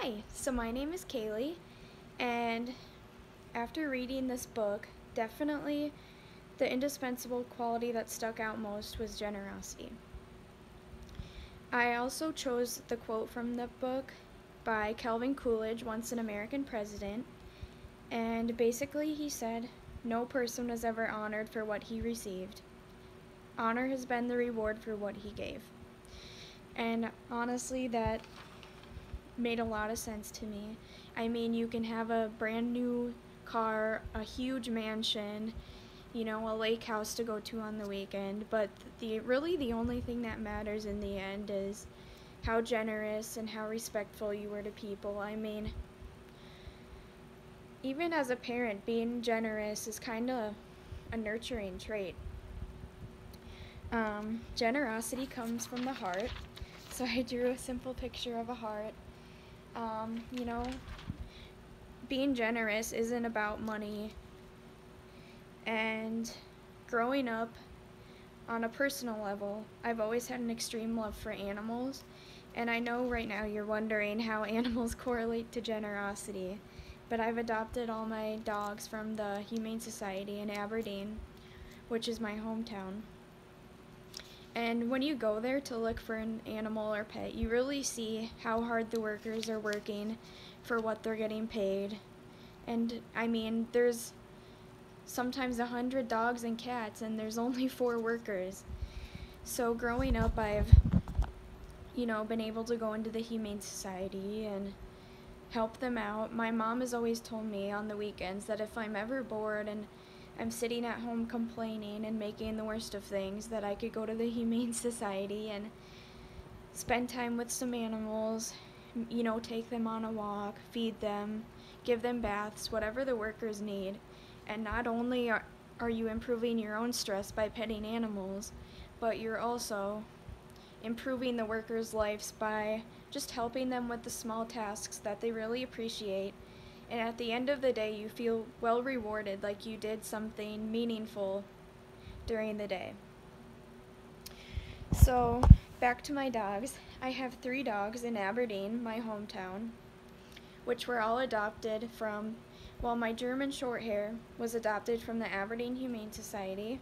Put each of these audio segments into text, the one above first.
Hi, so my name is Kaylee, and after reading this book, definitely the indispensable quality that stuck out most was generosity. I also chose the quote from the book by Calvin Coolidge, once an American president, and basically he said, "No person was ever honored for what he received. Honor has been the reward for what he gave." And honestly, that made a lot of sense to me. I mean, you can have a brand new car, a huge mansion, a lake house to go to on the weekend, but the only thing that matters in the end is how generous and how respectful you were to people. I mean, even as a parent, being generous is kind of a nurturing trait. Generosity comes from the heart, so I drew a simple picture of a heart. Um, you know, being generous isn't about money, and growing up on a personal level, I've always had an extreme love for animals, and I know right now you're wondering how animals correlate to generosity, but I've adopted all my dogs from the Humane Society in Aberdeen, which is my hometown. And when you go there to look for an animal or pet, you really see how hard the workers are working for what they're getting paid. And I mean, there's sometimes 100 dogs and cats, and there's only 4 workers. So growing up, I've, been able to go into the Humane Society and help them out. My mom has always told me on the weekends that if I'm ever bored and I'm sitting at home complaining and making the worst of things, that I could go to the Humane Society and spend time with some animals, take them on a walk, feed them, give them baths, whatever the workers need. And not only are you improving your own stress by petting animals, but you're also improving the workers' lives by just helping them with the small tasks that they really appreciate. And at the end of the day, you feel well rewarded, like you did something meaningful during the day. So, back to my dogs. I have 3 dogs in Aberdeen, my hometown, which were all adopted from, my German Shorthair was adopted from the Aberdeen Humane Society,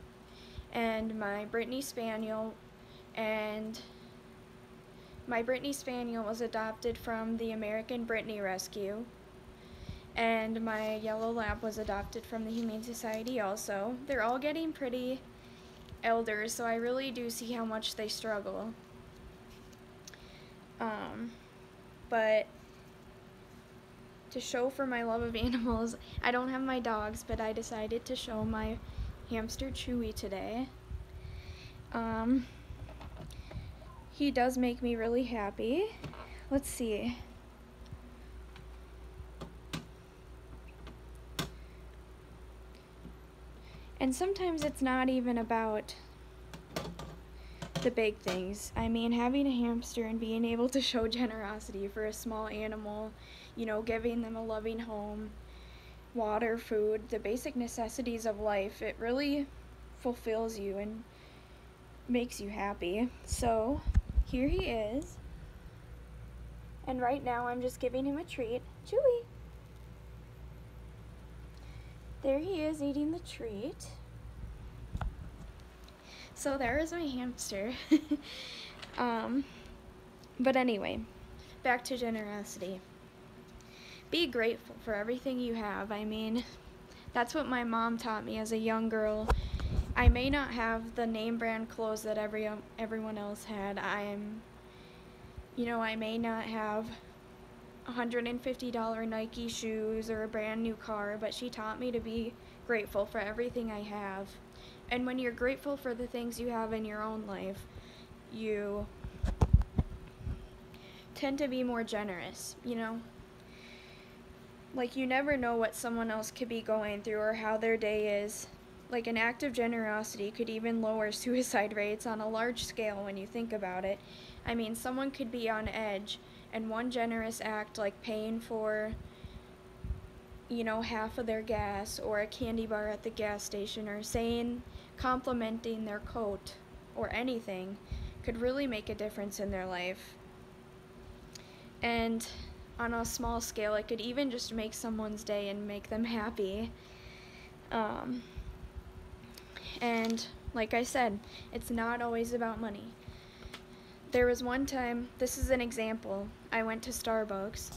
and my Brittany Spaniel was adopted from the American Brittany Rescue, and my Yellow Lab was adopted from the Humane Society also. They're all getting pretty elders, so I really do see how much they struggle. But to show for my love of animals, I don't have my dogs, but I decided to show my hamster Chewy today. He does make me really happy. Let's see. And sometimes it's not even about the big things. I mean, having a hamster and being able to show generosity for a small animal, giving them a loving home, water, food, the basic necessities of life, it really fulfills you and makes you happy. So, here he is. And right now I'm just giving him a treat. Chewy! There he is eating the treat. So there is my hamster. But anyway, back to generosity. Be grateful for everything you have. I mean, that's what my mom taught me as a young girl. I may not have the name brand clothes that everyone else had. I may not have $150 Nike shoes or a brand new car, but she taught me to be grateful for everything I have. And when you're grateful for the things you have in your own life, you tend to be more generous, Like, you never know what someone else could be going through or how their day is. Like, an act of generosity could even lower suicide rates on a large scale when you think about it. I mean, someone could be on edge, and one generous act, like paying for, half of their gas or a candy bar at the gas station, or complimenting their coat or anything, could really make a difference in their life. And on a small scale, it could even just make someone's day and make them happy. And like I said, it's not always about money. There was one time, this is an example, I went to Starbucks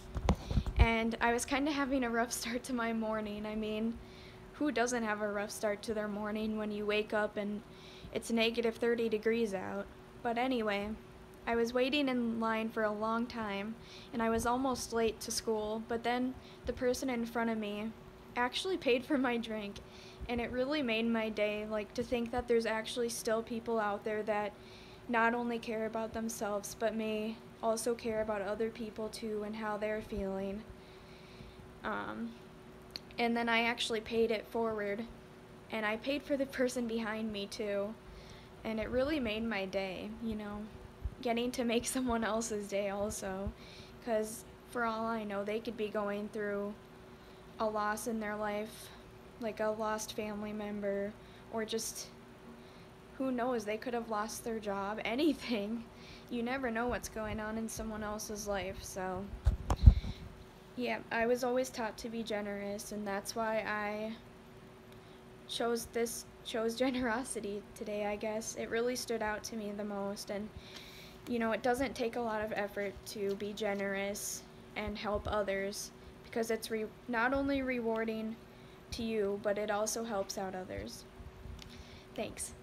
and I was kind of having a rough start to my morning. I mean, who doesn't have a rough start to their morning when you wake up and it's negative 30 degrees out? But anyway, I was waiting in line for a long time and I was almost late to school, but then the person in front of me actually paid for my drink, and it really made my day, like, to think that there's actually still people out there that not only care about themselves but may also care about other people too and how they're feeling. And then I actually paid it forward, and I paid for the person behind me too, and it really made my day, you know, getting to make someone else's day also, because for all I know, they could be going through a loss in their life, like a lost family member, or just, who knows, they could have lost their job, anything. You never know what's going on in someone else's life. So yeah, I was always taught to be generous, and that's why I chose generosity today, I guess. It really stood out to me the most, and you know, it doesn't take a lot of effort to be generous and help others, because it's not only rewarding to you, but it also helps out others. Thanks.